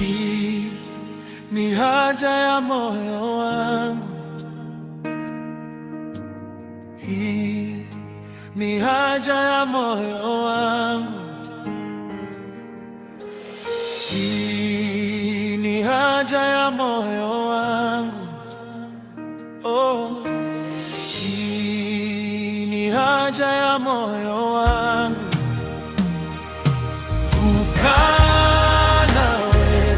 Hii ni haja ya moyo wangu, hii ni haja ya moyo wangu, hii ni haja ya moyo wangu. Oh, hii ni haja ya moyo wangu. Kukaa nawe,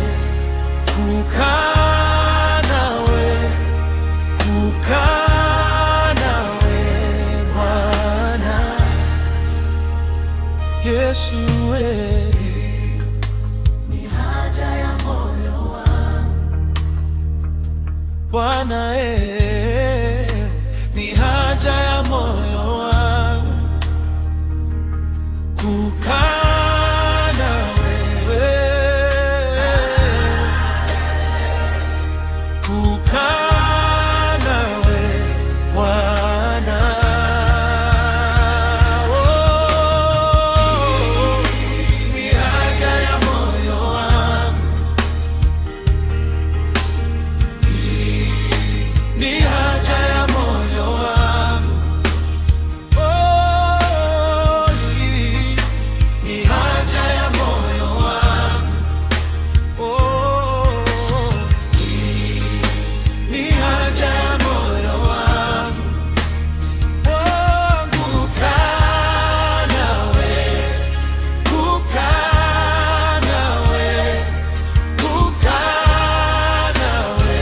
kukaa nawe, kukaa nawe Bwana Yesu, ni haja ya moyo wangu Bwana, ni haja ya moyo wangu. Kukaa nawe, kukaa nawe Bwana. Oh, ni haja ya moyo wangu, ni haja ya moyo wangu. Oh, ni haja ya moyo wangu. Oh, ni haja ya moyo wangu. Oh, kukaa nawe, kukaa nawe, kukaa nawe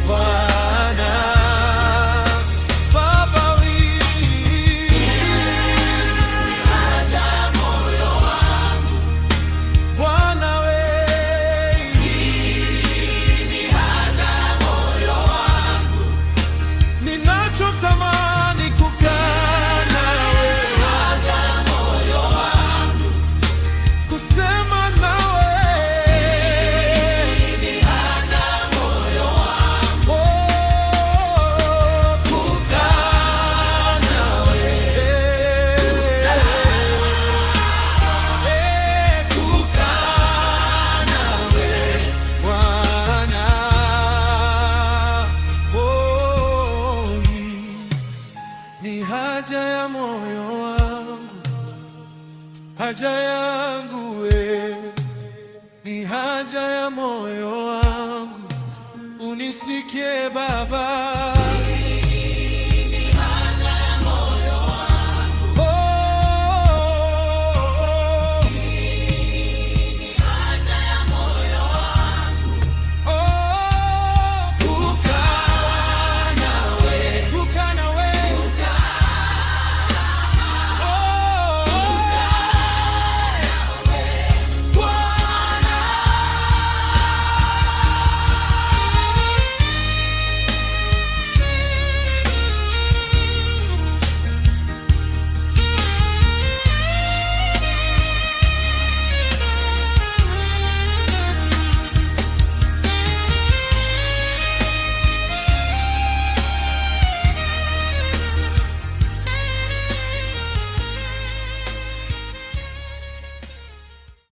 Bwana. Baba, ni haja ya moyo wangu Bwana, ni haja ya moyo wangu ninachotamani kukaa nawe, haja ya moyo wangu kusema nawe, ni haja ya moyo wangu oh, kukaa nawe, kukaa nawe Bwana. Oh, ni haja ya moyo wangu, haja yangu ni haja ya moyo wangu, unisikie Baba.